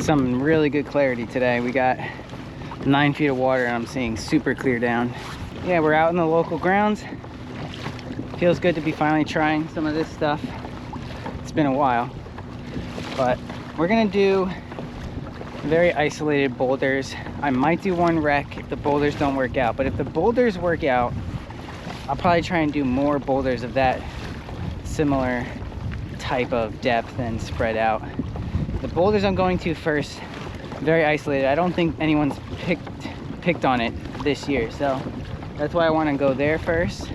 some really good clarity today. We got 9 feet of water and I'm seeing super clear down. Yeah, we're out in the local grounds. Feels good to be finally trying some of this stuff. It's been a while, but we're gonna do very isolated boulders. I might do one wreck if the boulders don't work out, but if the boulders work out, I'll probably try and do more boulders of that similar type of depth and spread out. The boulders I'm going to first, very isolated. I don't think anyone's picked on it this year, so that's why I want to go there first.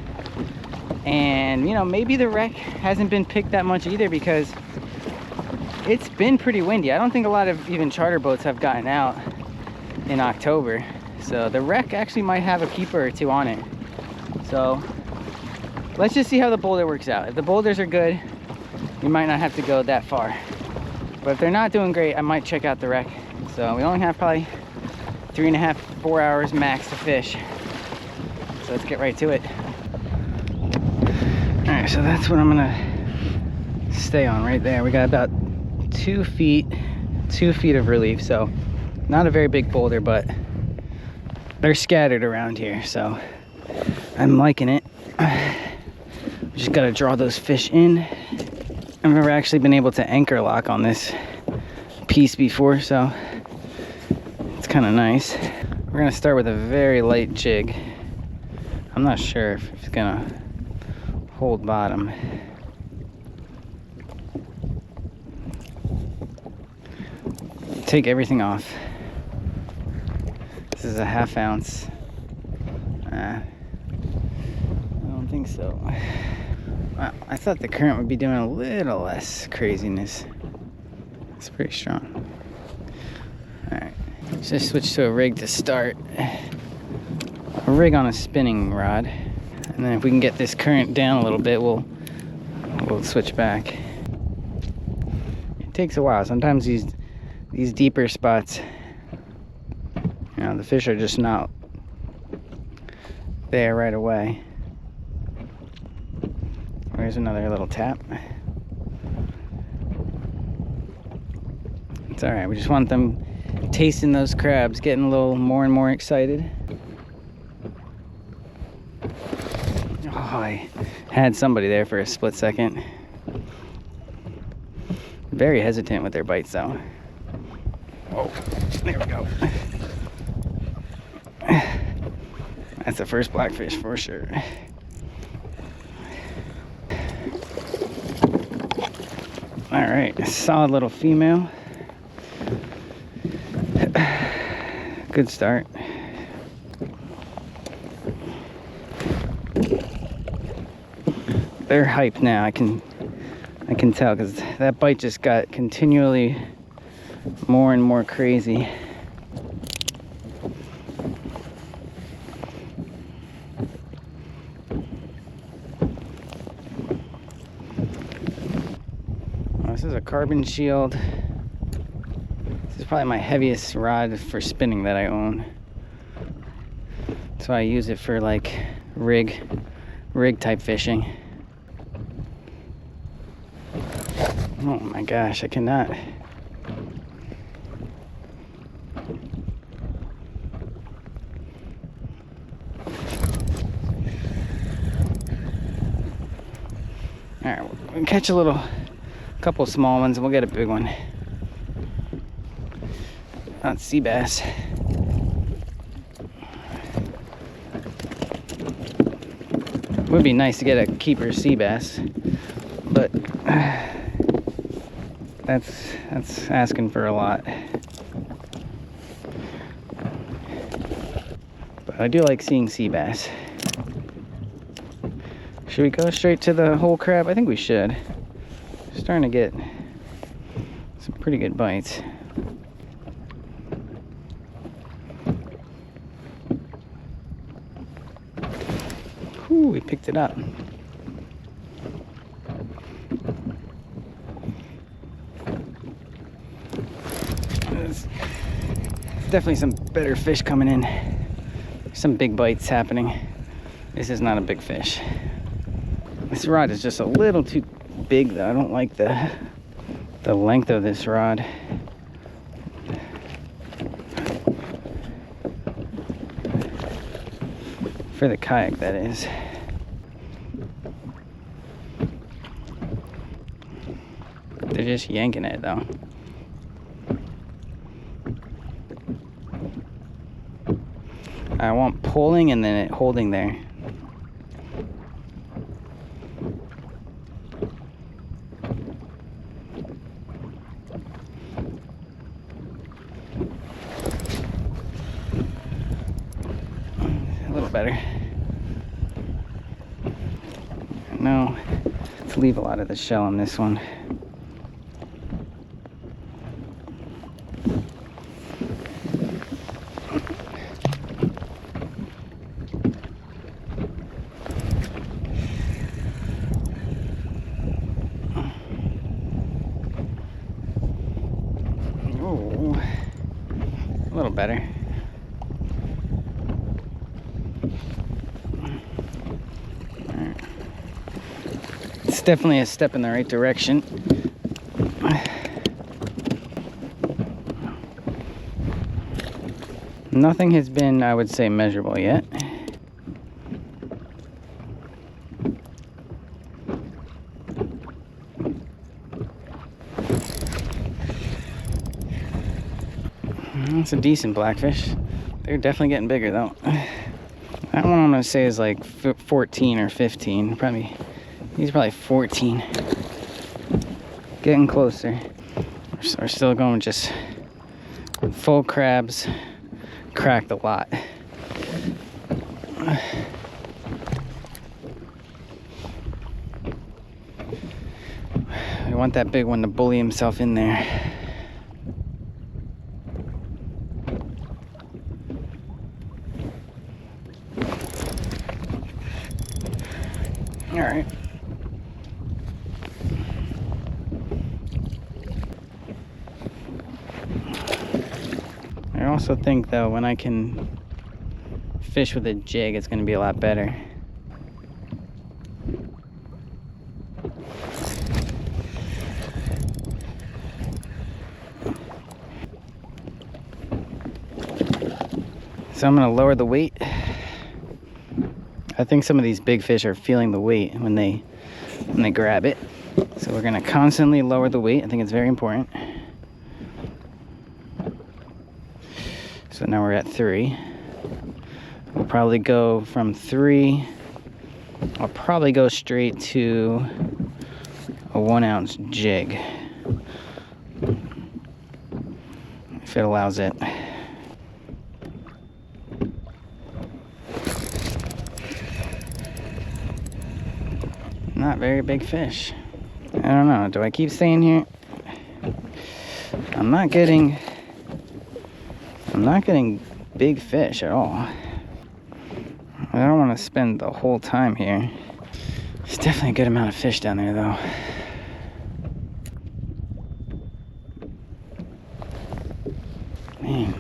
And you know, maybe the wreck hasn't been picked that much either because it's been pretty windy. I don't think a lot of even charter boats have gotten out in October, so the wreck actually might have a keeper or two on it. So let's just see how the boulder works out. If the boulders are good, we might not have to go that far, but if they're not doing great, I might check out the wreck. So we only have probably 3.5 to 4 hours max to fish, so let's get right to it. All right, so that's what I'm gonna stay on right there. We got about 2 feet of relief, so not a very big boulder, but they're scattered around here, so I'm liking it. Just gotta draw those fish in. I've never actually been able to anchor lock on this piece before, so it's kind of nice. We're gonna start with a very light jig. I'm not sure if it's gonna hold bottom. Take everything off. This is a 1/2 ounce. I don't think so. Wow, I thought the current would be doing a little less craziness. It's pretty strong. Alright, let's just switch to a rig to start. A rig on a spinning rod. And then if we can get this current down a little bit, we'll switch back. It takes a while. Sometimes these deeper spots, you know, the fish are just not there right away. There's another little tap. It's all right. We just want them tasting those crabs, getting a little more and more excited. Oh, I had somebody there for a split second. Very hesitant with their bites though. Whoa, there we go. That's the first blackfish for sure. All right, solid little female. Good start. They're hyped now. I can tell because that bite just got continually more and more crazy. This is a carbon shield. This is probably my heaviest rod for spinning that I own. So I use it for like rig type fishing. Oh my gosh, I cannot. Alright, we'll catch a couple small ones and we'll get a big one. Not sea bass. Would be nice to get a keeper sea bass, but that's asking for a lot. But I do like seeing sea bass. Should we go straight to the whole crab? I think we should. Starting to get some pretty good bites. Ooh, we picked it up. There's definitely some better fish coming in. There's some big bites happening. This is not a big fish. This rod is just a little too big though. I don't like the length of this rod. For the kayak, that is. They're just yanking it though. I want pulling and then it holding there. A little better. No, let's leave a lot of the shell on this one. A little better. Right. It's definitely a step in the right direction. Nothing has been, I would say, measurable yet. It's a decent blackfish. They're definitely getting bigger though. That one I'm gonna say is like 14 or 15. Probably, he's probably 14. Getting closer. We're still going just full crabs. Cracked a lot. We want that big one to bully himself in there. All right. I also think though when I can fish with a jig, it's going to be a lot better. So I'm going to lower the weight. I think some of these big fish are feeling the weight when they grab it. So we're going to constantly lower the weight. I think it's very important. So now we're at 3. We'll probably go from 3. I'll probably go straight to a 1 ounce jig if it allows it. Not very big fish. I don't know. Do I keep staying here? I'm not getting big fish at all. I don't want to spend the whole time here. There's definitely a good amount of fish down there though. Man,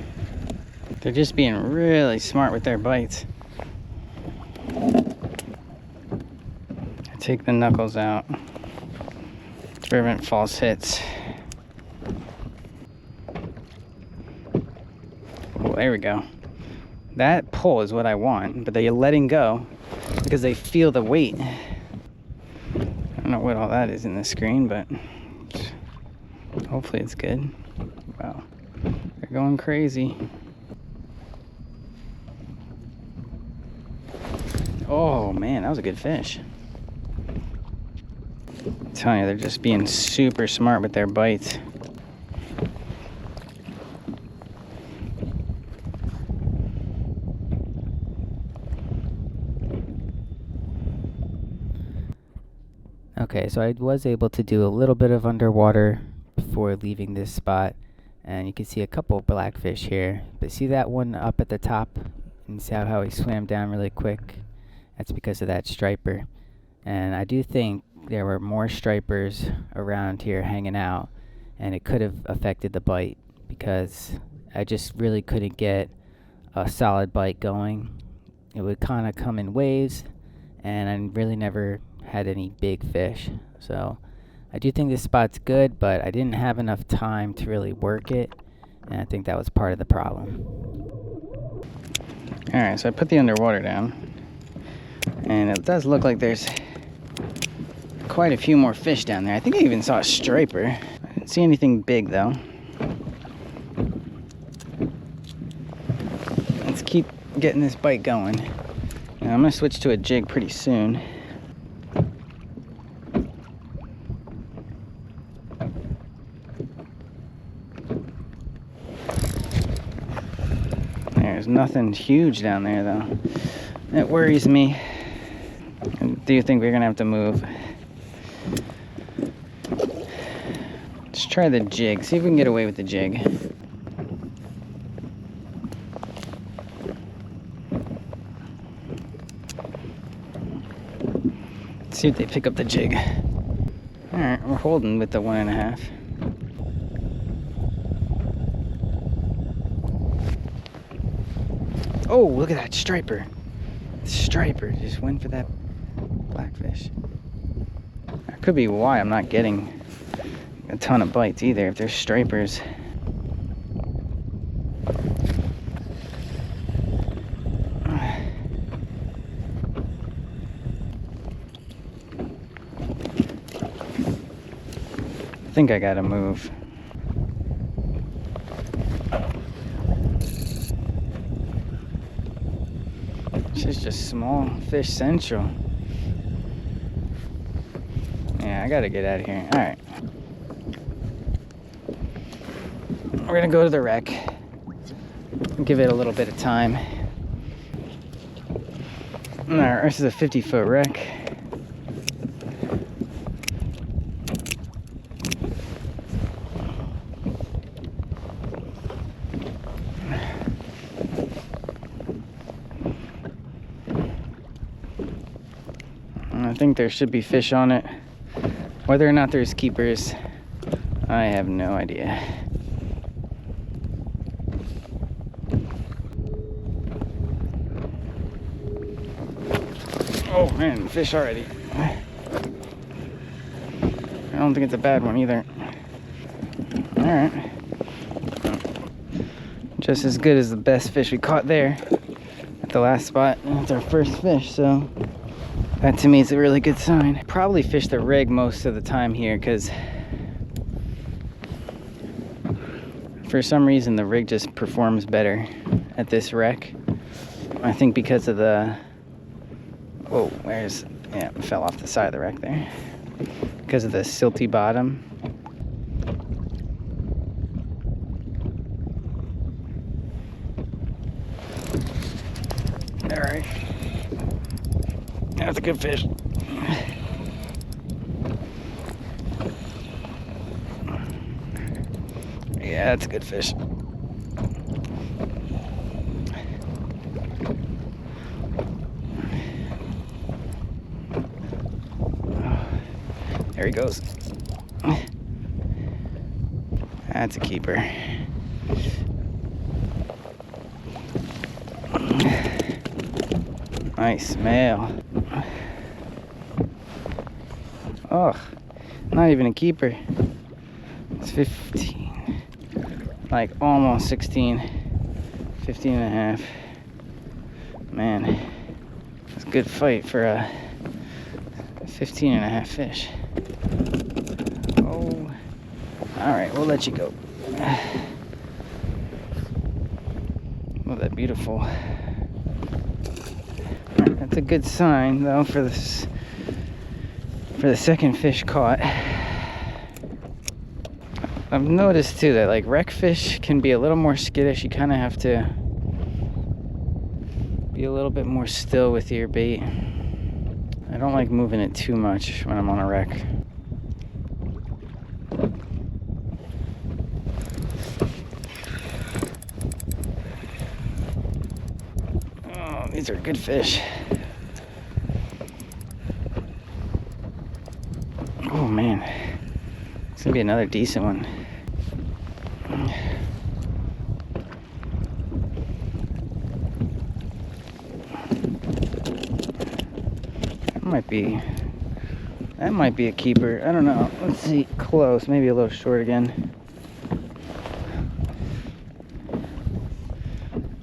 they're just being really smart with their bites. Take the knuckles out to prevent false hits. Oh, there we go. That pull is what I want, but they're letting go because they feel the weight. I don't know what all that is in the screen, but hopefully it's good. Wow, they're going crazy. Oh man, that was a good fish. I'm telling you, they're just being super smart with their bites. Okay, so I was able to do a little bit of underwater before leaving this spot, and you can see a couple blackfish here. But see that one up at the top, and see how he swam down really quick? That's because of that striper. And I do think there were more stripers around here hanging out, and it could have affected the bite because I just really couldn't get a solid bite going. It would kind of come in waves, and I really never had any big fish. So I do think this spot's good, but I didn't have enough time to really work it, and I think that was part of the problem. Alright, so I put the underwater down. And it does look like there's quite a few more fish down there. I think I even saw a striper. I didn't see anything big though. Let's keep getting this bite going. Now, I'm gonna switch to a jig pretty soon. There's nothing huge down there though. It worries me. I do think we're gonna have to move. Let's try the jig, see if we can get away with the jig. Let's see if they pick up the jig. Alright, we're holding with the 1.5. Oh, look at that striper. Striper just went for that blackfish. That could be why I'm not getting a ton of bites either, if there's stripers. I think I gotta move. This is just small fish central. Yeah, I gotta get out of here. All right. We're gonna go to the wreck. Give it a little bit of time. All right, this is a 50-foot wreck. I think there should be fish on it. Whether or not there's keepers, I have no idea. Oh man, fish already. I don't think it's a bad one either. Alright. Just as good as the best fish we caught there at the last spot. That's our first fish, so that to me is a really good sign. Probably fish the rig most of the time here because for some reason the rig just performs better at this wreck. I think because of the, oh, where's, yeah, it fell off the side of the wreck there. Because of the silty bottom. All right. That's a good fish. Yeah, that's a good fish. There he goes. That's a keeper. Nice smell. Oh, not even a keeper. It's 15. Like almost 16. 15 and a half. Man, it's a good fight for a 15 and a half fish. Oh, all right, we'll let you go. Oh, that beautiful. That's a good sign though for this, for the second fish caught. I've noticed too that like wreck fish can be a little more skittish. You kind of have to be a little bit more still with your bait. I don't like moving it too much when I'm on a wreck. Oh, these are good fish. Oh man, it's gonna be another decent one. That might be a keeper. I don't know. Let's see. Close. Maybe a little short again.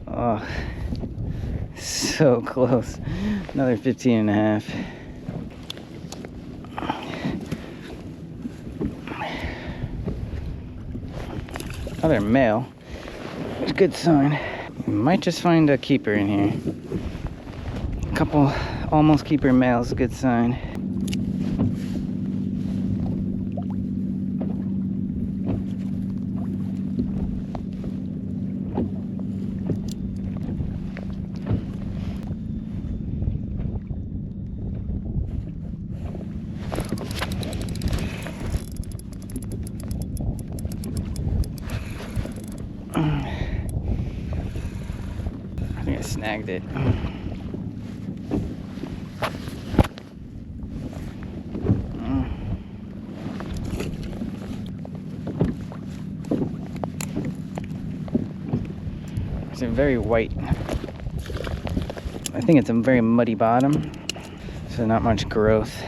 Oh, so close. Another 15 and a half. Another male. It's a good sign. We might just find a keeper in here. A couple almost keeper males, good sign. I think I snagged it. It's a very white. I think it's a very muddy bottom, so not much growth.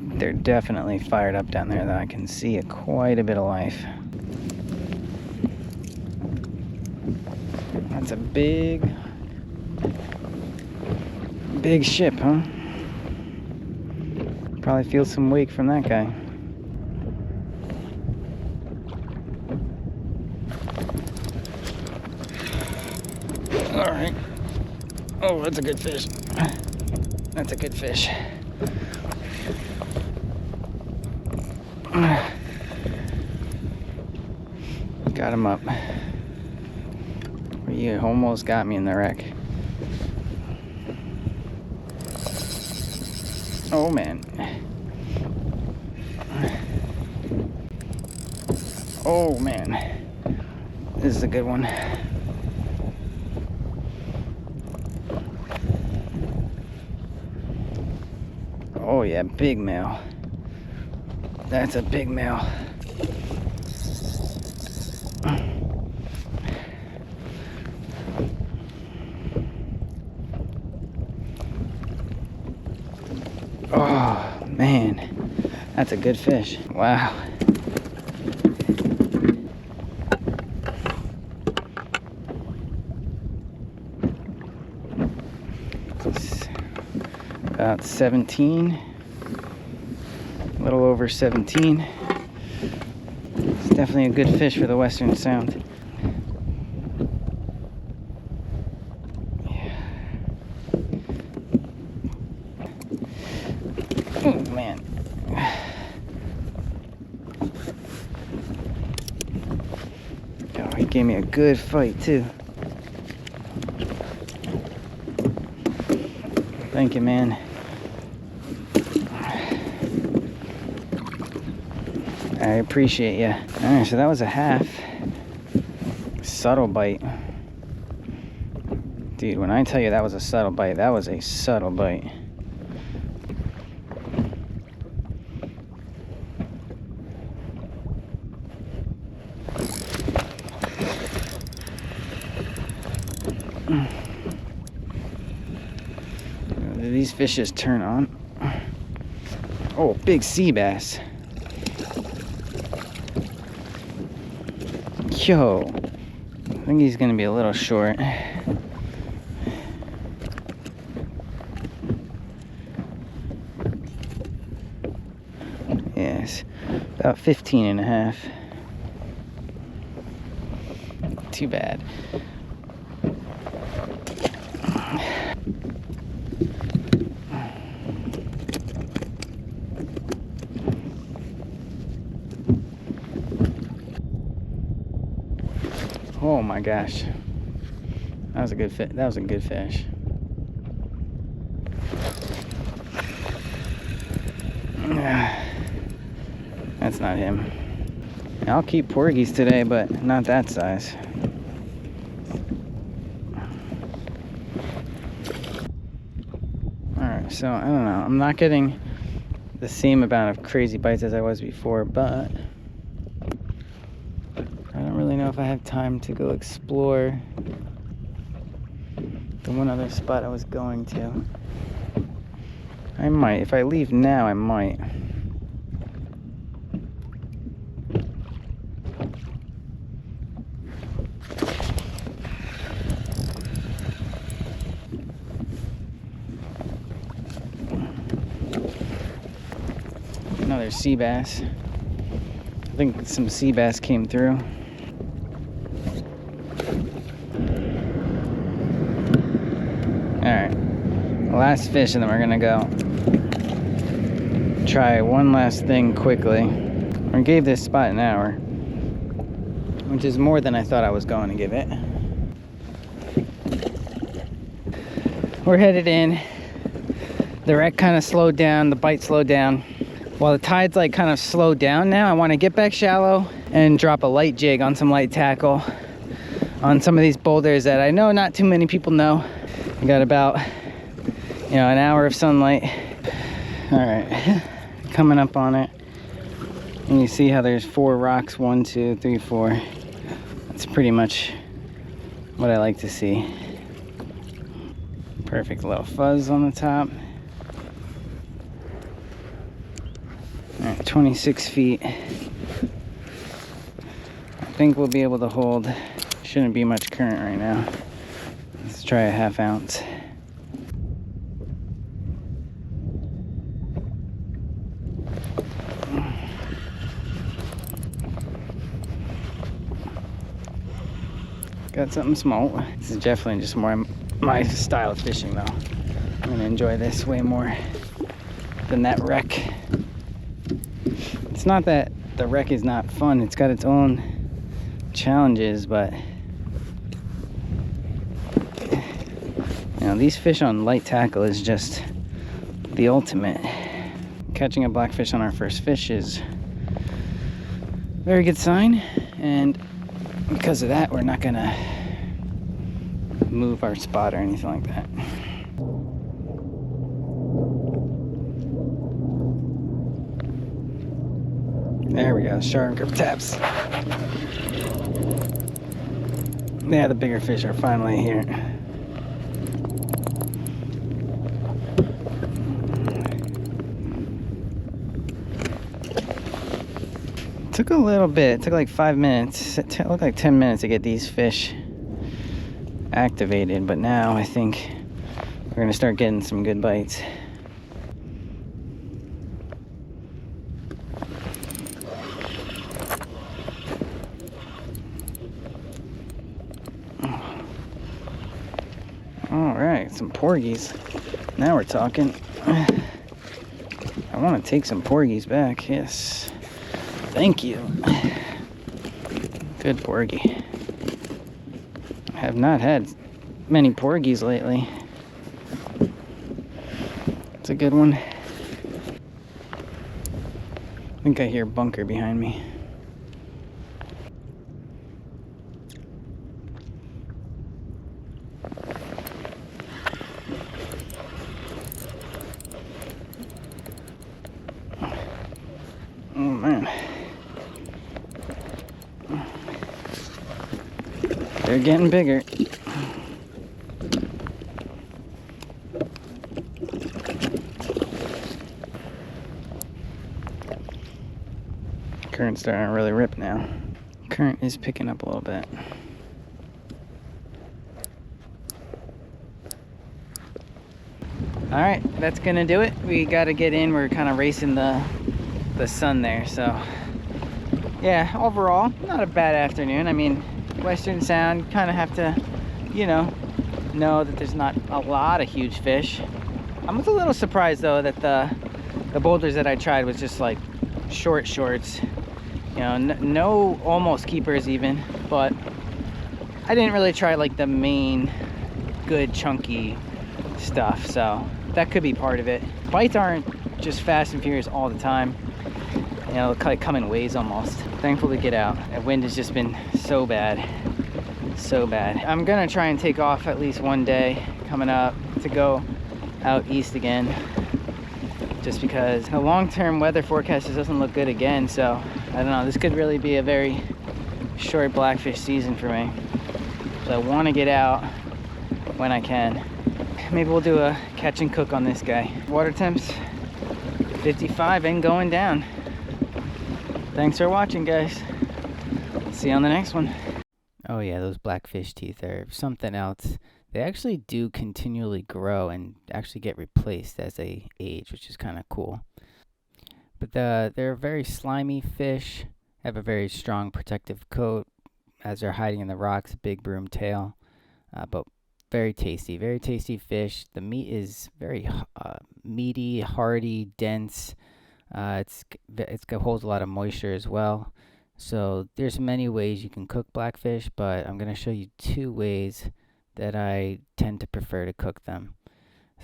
They're definitely fired up down there, though. I can see quite a bit of life. That's a big ship, huh? Probably feel some wake from that guy. All right. Oh, that's a good fish. That's a good fish. Got him up. You almost got me in the wreck. Oh man. Oh man. This is a good one. Oh yeah, big male. That's a big male. Oh man, that's a good fish. Wow. It's about 17, a little over 17. It's definitely a good fish for the Western Sound. Oh man. Oh, he gave me a good fight too. Thank you, man. I appreciate you. Alright, so that was a half. Subtle bite. Dude, when I tell you that was a subtle bite, that was a subtle bite. These fish just turn on. Oh, big sea bass. Yo, I think he's gonna be a little short. Yes, about 15 and a half. Too bad. Oh my gosh, that was a good fish. That was a good fish. That's not him. I'll keep porgies today, but not that size. Alright, so I don't know. I'm not getting the same amount of crazy bites as I was before, but I don't really know if I have time to go explore the one other spot I was going to. I might. If I leave now, I might. there's sea bass. I think some sea bass came through. Alright, last fish, and then we're gonna go try one last thing quickly. I gave this spot an hour, which is more than I thought I was going to give it. We're headed in. The wreck kind of slowed down, the bite slowed down. While the tide's like kind of slowed down now, I want to get back shallow and drop a light jig on some light tackle on some of these boulders that I know not too many people know. I got about, you know, an hour of sunlight. All right, coming up on it. And you see how there's 4 rocks, 1, 2, 3, 4. That's pretty much what I like to see. Perfect little fuzz on the top. All right, 26 feet. I think we'll be able to hold. Shouldn't be much current right now. Let's try a 1/2 ounce. Got something small. This is definitely just more my style of fishing though. I'm gonna enjoy this way more than that wreck. It's not that the wreck is not fun, it's got its own challenges, but you know, these fish on light tackle is just the ultimate. Catching a blackfish on our first fish is a very good sign, and because of that, we're not gonna move our spot or anything like that. There we go, shark grip taps. Yeah, the bigger fish are finally here. Took a little bit, it took like 5 minutes. It looked like 10 minutes to get these fish activated, but now I think we're gonna start getting some good bites. All right, some porgies. Now we're talking. I want to take some porgies back. Yes, thank you. Good porgy. I have not had many porgies lately. It's a good one. I think I hear bunker behind me. Oh man. They're getting bigger. Current's starting to really rip now. Current is picking up a little bit. All right, that's gonna do it. We gotta get in. We're kind of racing the sun there, so yeah, overall not a bad afternoon. I mean, Western Sound, kind of have to, you know that there's not a lot of huge fish. I was a little surprised though that the boulders that I tried was just like shorts, you know, no almost keepers even, but I didn't really try like the main good chunky stuff, so that could be part of it. Bites aren't just fast and furious all the time. You know, they come in waves almost. Thankful to get out. That wind has just been so bad. So bad. I'm gonna try and take off at least one day coming up to go out east again. Just because the long-term weather forecast just doesn't look good again. So, I don't know, this could really be a very short blackfish season for me. So I wanna get out when I can. Maybe we'll do a catch and cook on this guy. Water temps 55 and going down. Thanks for watching, guys. See you on the next one. Oh yeah, those blackfish teeth are something else. They actually do continually grow and actually get replaced as they age, which is kind of cool. But they're very slimy fish, have a very strong protective coat as they're hiding in the rocks, big broom tail, but very tasty fish. The meat is very meaty, hearty, dense. It holds a lot of moisture as well. So there's many ways you can cook blackfish, but I'm going to show you 2 ways that I tend to prefer to cook them.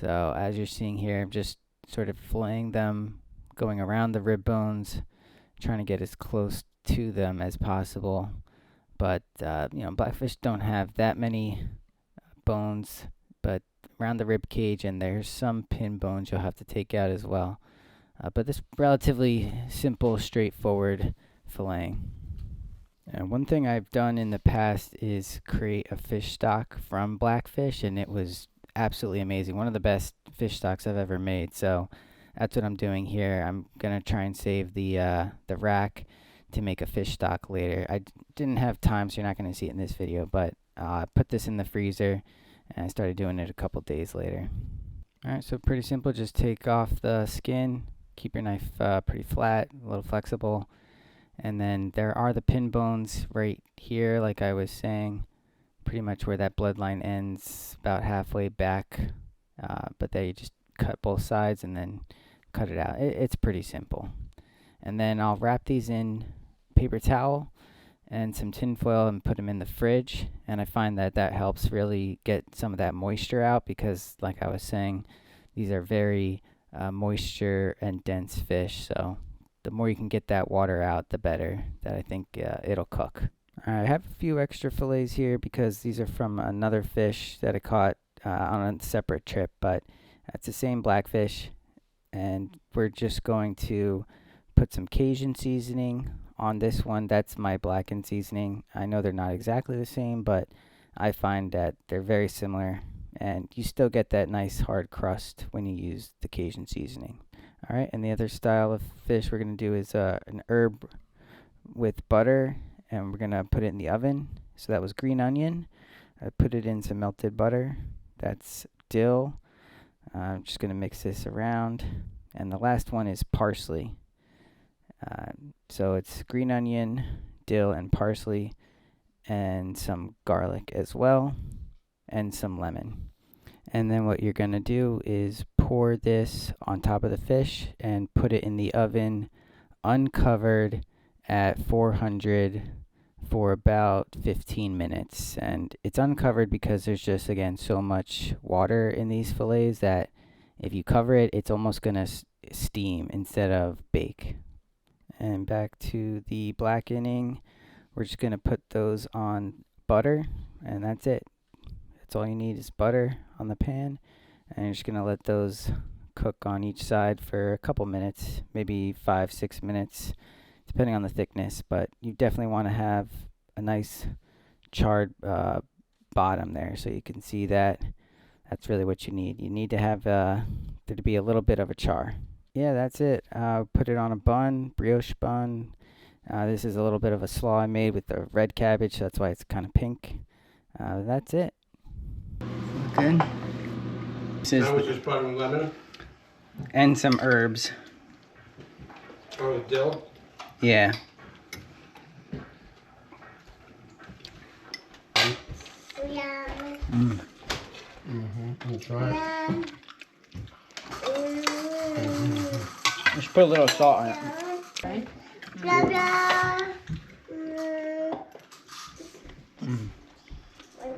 So as you're seeing here, I'm just sort of filleting them, going around the rib bones, trying to get as close to them as possible. But you know, blackfish don't have that many bones, but around the rib cage, and there's some pin bones you'll have to take out as well. But this relatively simple, straightforward filleting. And one thing I've done in the past is create a fish stock from blackfish, and it was absolutely amazing. One of the best fish stocks I've ever made. So that's what I'm doing here. I'm gonna try and save the rack to make a fish stock later. I didn't have time, so you're not gonna see it in this video, but I put this in the freezer and I started doing it a couple days later. Alright, so pretty simple. Just take off the skin, keep your knife pretty flat, a little flexible, and then there are the pin bones right here, like I was saying, pretty much where that bloodline ends, about halfway back, but there you just cut both sides and then cut it out. It's pretty simple. And then I'll wrap these in paper towel and some tin foil and put them in the fridge, and I find that that helps really get some of that moisture out, because like I was saying, these are very moisture and dense fish, so the more you can get that water out, the better that I think it'll cook. I have a few extra fillets here because these are from another fish that I caught on a separate trip, but it's the same blackfish, and we're just going to put some Cajun seasoning on this one. That's my blackened seasoning. I know they're not exactly the same, but I find that they're very similar, and you still get that nice hard crust when you use the Cajun seasoning. Alright, and the other style of fish we're going to do is an herb with butter, and we're going to put it in the oven. So that was green onion. I put it in some melted butter. That's dill. I'm just going to mix this around. And the last one is parsley. So it's green onion, dill, and parsley, and some garlic as well, and some lemon. And then what you're going to do is pour this on top of the fish and put it in the oven uncovered at 400 for about 15 minutes. And it's uncovered because there's just, again, so much water in these fillets that if you cover it, it's almost going to steam instead of bake. And back to the blackening, we're just going to put those on butter, and that's it. That's all you need is butter on the pan, and you're just going to let those cook on each side for a couple minutes, maybe 5-6 minutes, depending on the thickness. But you definitely want to have a nice charred bottom there, so you can see that. That's really what you need. You need to have there to be a little bit of a char. Yeah, that's it. Put it on a bun, brioche bun. This is a little bit of a slaw I made with the red cabbage, so that's why it's kind of pink. That's it. Good. That was just butter and lemon? And some herbs. Oh, dill? Yeah. Mm. I'll try it. Just put a little salt on it. Right?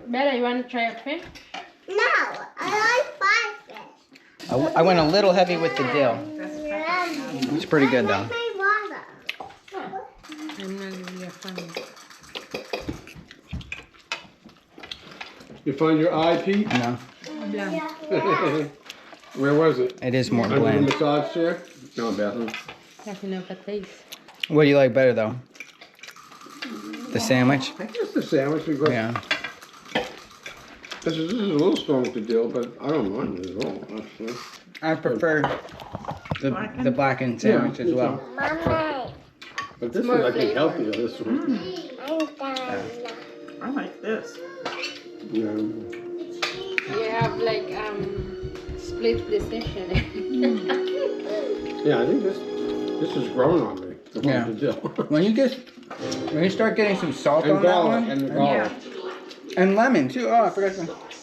Bella, you want to try a fish? No, I like blackfish. I went a little heavy with the dill. It's pretty good though. I'm not really a fan. You find your eye, Pete? No, Where was it? it is more Under the bland. massage chair? No, bathroom. That's enough at taste. What do you like better though? The sandwich? I guess the sandwich because Yeah. this is a little strong with the dill, but I don't mind it at all, actually. I prefer the blackened sandwich as well. Mommy, But this one I think healthier, this one. I'm done. I like this. Yeah. You have like split decision. Yeah, I think this This is growing on me. The Yeah. the dill. When you start getting some salt And on that garlic, one, and the garlic. and lemon too. Oh, I forgot some.